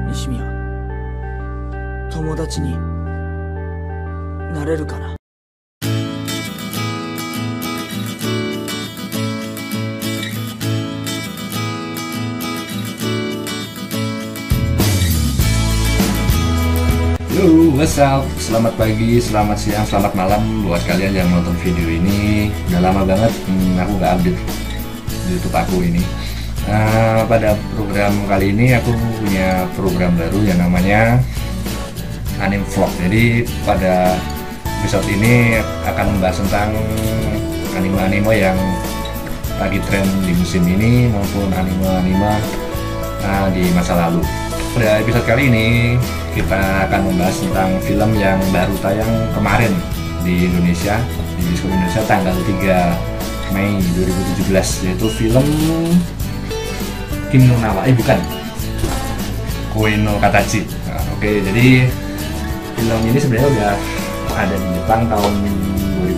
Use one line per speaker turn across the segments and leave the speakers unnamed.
西宮、友達になれるかな。
Yo, what's up? Selamat pagi, selamat siang, selamat malam buat kalian yang nonton video ini. Udah lama banget aku nggak update di YouTube aku ini. Pada program kali ini aku punya program baru yang namanya Anime Vlog. Jadi pada episode ini akan membahas tentang anime-anime yang lagi tren di musim ini maupun anime-anime di masa lalu. Pada episode kali ini kita akan membahas tentang film yang baru tayang kemarin di Indonesia, di bioskop Indonesia tanggal 3 Mei 2017, yaitu film Kimi no Na wa, bukan, Koe no Katachi. Oke, jadi film ini sebenarnya udah ada di Jepang tahun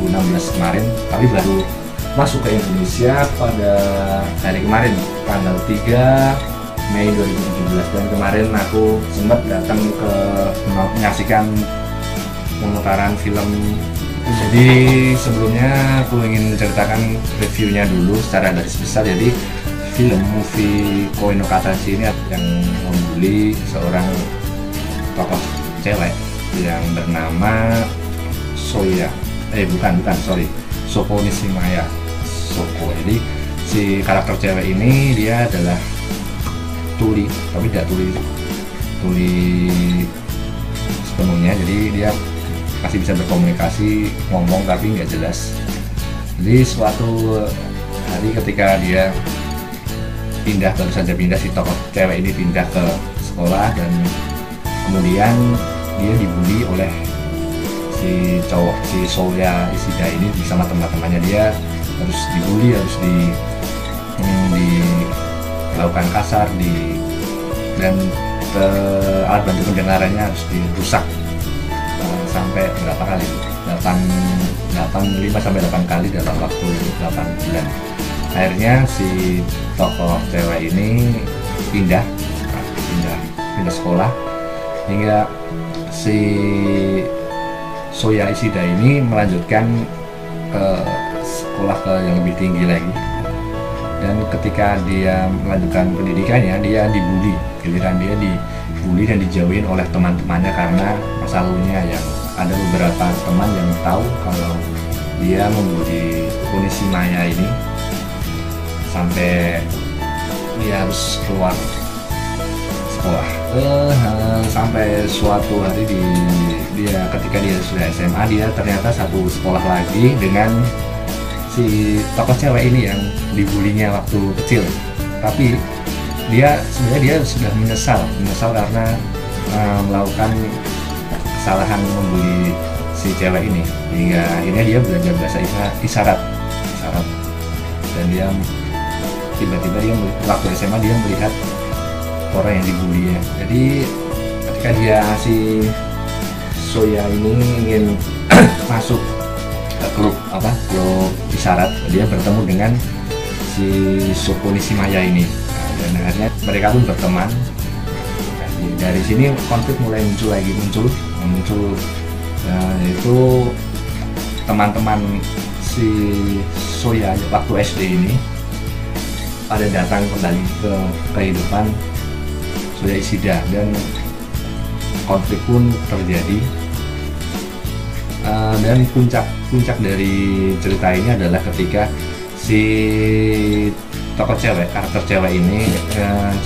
2016 kemarin, tapi baru masuk ke Indonesia pada hari kemarin tanggal 3 Mei 2017, dan kemarin aku sempat datang ke menyaksikan pemutaran film. Jadi sebelumnya aku ingin menceritakan reviewnya dulu secara garis besar. Jadi film movie Koe no Katachi ini yang membuli seorang tokoh cewek yang bernama Soko Nishimaya Soko. Jadi si karakter cewek ini dia adalah tuli, tapi tidak tuli sepenuhnya. Jadi dia masih bisa berkomunikasi, ngomong tapi nggak jelas. Jadi suatu hari ketika dia baru saja pindah, si tokoh cewek ini pindah ke sekolah, dan kemudian dia dibully oleh si cowok, si Soya Ishida ini bersama teman-temannya. Dia harus dibully, harus dilakukan kasar, dan alat bantu pendengarannya harus dirusak sampai berapa kali? 5 sampai 8 kali dalam waktu 8 bulan. Akhirnya si tokoh cewek ini pindah sekolah, hingga si Soya Ishida ini melanjutkan ke sekolah yang lebih tinggi lagi. Dan ketika dia melanjutkan pendidikannya, dia dibully. Giliran dia dibully dan dijauhin oleh teman-temannya karena masa lalunya, yang ada beberapa teman yang tahu kalau dia membuli Nishimaya ini sampai dia harus keluar sekolah. Sampai suatu hari ketika dia sudah SMA, dia ternyata satu sekolah lagi dengan si tokoh cewek ini yang dibulinya waktu kecil. Tapi sebenarnya dia sudah menyesal karena melakukan kesalahan membuli si cewek ini, hingga akhirnya dia belajar bahasa isyarat. Dan dia tiba-tiba waktu SMA dia melihat orang yang dibulinya. Jadi ketika si Soya ini ingin masuk klub isyarat, dia bertemu dengan si Soko Nishimaya ini. Dan akhirnya mereka pun berteman. Dari sini konflik mulai muncul. Yaitu teman-teman si Soya waktu SD ini pada datang kembali ke kehidupan Soya Ishida, dan konflik pun terjadi. Dan puncak dari cerita ini adalah ketika si tokoh karakter cewek ini,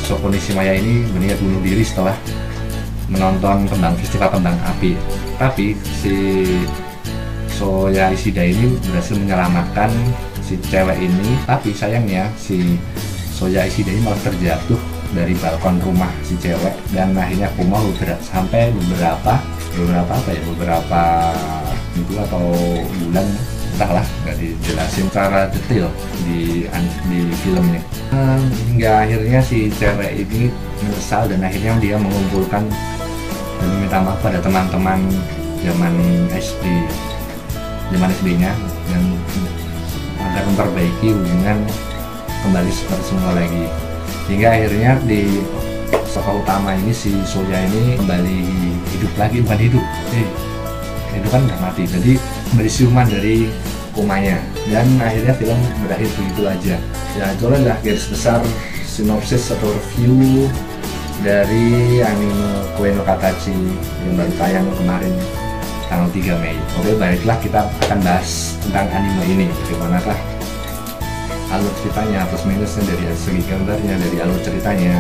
Soko Nishimaya ini, berniat bunuh diri setelah menonton festival kembang api. Tapi si Soya Ishida ini berhasil menyelamatkan si cewek ini. Tapi sayangnya si Soya Ishida ini malah terjatuh dari balkon rumah si cewek, dan akhirnya koma sampai beberapa minggu atau bulan, entahlah, nggak dijelasin secara detail di filmnya. Hingga akhirnya si cewek ini menyesal, dan akhirnya dia mengumpulkan dan meminta maaf pada teman-teman zaman SD-nya, dan agar memperbaiki hubungan kembali seperti semula lagi. Hingga akhirnya di tokoh utama ini, si Surya ini kembali hidup lagi, bukan hidup, itu kan udah mati, jadi kembali siuman dari komanya, dan akhirnya film berakhir begitu aja. Ya itu adalah garis besar sinopsis atau review dari anime Koe no Katachi yang baru tayang kemarin tanggal 3 Mei. Oke, baiklah, kita akan bahas tentang anime ini, bagaimanakah alur ceritanya, plus minusnya, dari segi gambarnya, dari alur ceritanya.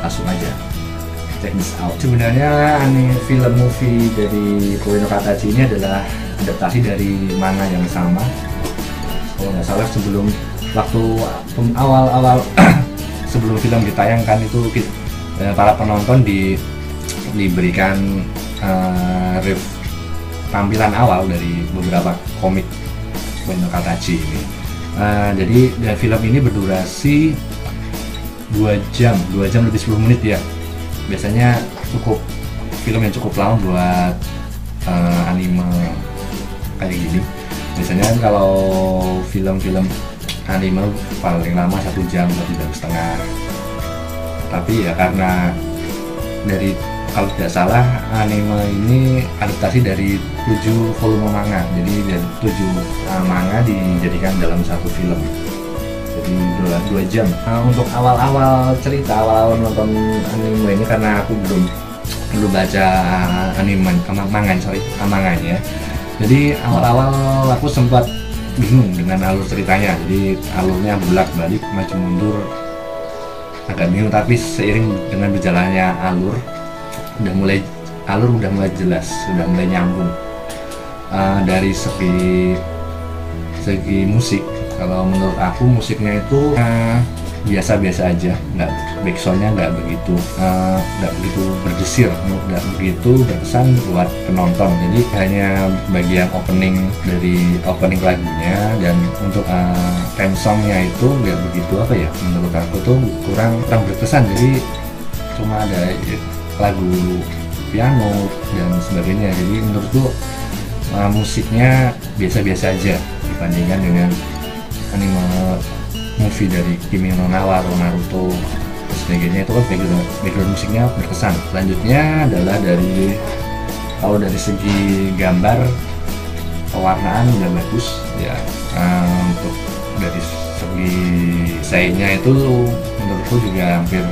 Langsung aja check this out. Sebenarnya anime film movie dari Koe no Katachi ini adalah adaptasi dari manga yang sama. Kalau nggak salah sebelum waktu awal-awal sebelum film ditayangkan itu para penonton diberikan tampilan awal dari beberapa komik Koe no Katachi ini. Jadi film ini berdurasi 2 jam lebih 10 menit ya. Biasanya cukup film yang cukup lama buat anime kayak gini. Biasanya kan kalau film-film anime paling lama 1 jam atau 1 jam setengah. Tapi ya karena kalau tidak salah anime ini adaptasi dari 7 volume manga. Jadi dari 7 manga dijadikan dalam satu film. Jadi 2 jam. Untuk awal-awal cerita, awal-awal nonton anime ini, karena aku belum baca manganya. Jadi awal-awal aku sempat bingung dengan alur ceritanya. Jadi alurnya bolak-balik, maju mundur, agak bingung. Tapi seiring dengan berjalannya alur udah mulai jelas, sudah mulai nyambung. Dari segi musik, kalau menurut aku musiknya itu biasa-biasa aja, backsoundnya nggak begitu berdesir, nggak begitu berkesan buat penonton. Jadi hanya bagian opening lagunya, dan untuk theme songnya itu nggak begitu menurut aku tuh kurang berkesan. Jadi cuma ada lagu piano dan sebagainya. Jadi menurutku musiknya biasa-biasa aja dibandingkan dengan anime movie dari Kimi no Na wa, Naruto dan sebagainya. Itu kan background musiknya berkesan. Selanjutnya adalah kalau dari segi gambar, pewarnaan udah bagus ya. Untuk dari segi desainnya itu menurutku juga hampir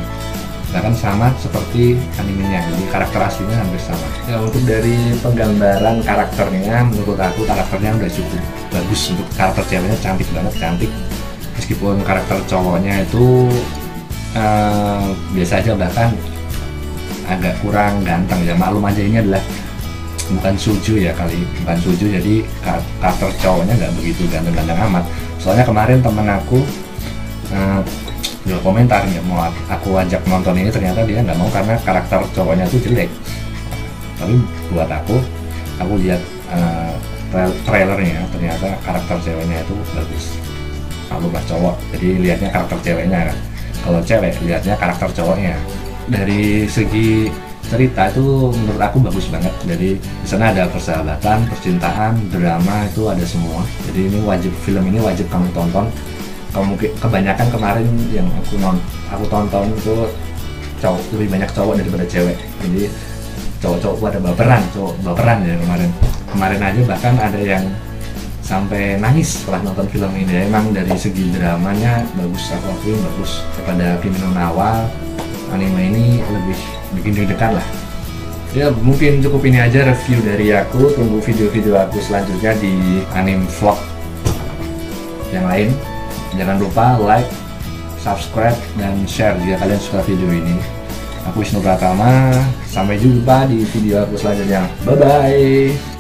bahkan sama seperti animenya, jadi karakter aslinya hampir sama. Ya, untuk dari penggambaran karakternya, menurut aku karakternya udah cukup bagus. Untuk karakter ceweknya cantik banget, meskipun karakter cowoknya itu biasa aja, bahkan agak kurang ganteng ya. Maklum aja ini adalah bukan shoujo ya, bukan shoujo, jadi karakter cowoknya nggak begitu ganteng-ganteng amat. Soalnya kemarin temen aku jual komentar, nggak mau aku ajak nonton ini, ternyata dia nggak mau karena karakter cowoknya tuh jelek. Tapi buat aku lihat trailernya, ternyata karakter ceweknya itu bagus. Kalau pas cowok, jadi lihatnya karakter ceweknya kan. Kalau cewek lihatnya karakter cowoknya. Dari segi cerita itu menurut aku bagus banget. Jadi di sana ada persahabatan, percintaan, drama, itu ada semua. Jadi film ini wajib kamu tonton. Mungkin kebanyakan kemarin yang aku tonton itu lebih banyak cowok daripada cewek. Jadi cowok pada baperan ya kemarin aja, bahkan ada yang sampai nangis setelah nonton film ini. Emang dari segi dramanya bagus, aku akuin bagus daripada Kimi no Na wa. Anime ini lebih bikin deg-degan lah. Ya mungkin cukup ini aja review dari aku. Tunggu video-video aku selanjutnya di anime vlog yang lain. Jangan lupa like, subscribe, dan share jika kalian suka video ini. Aku Wisnu Pratama, sampai jumpa di video aku selanjutnya. Bye-bye!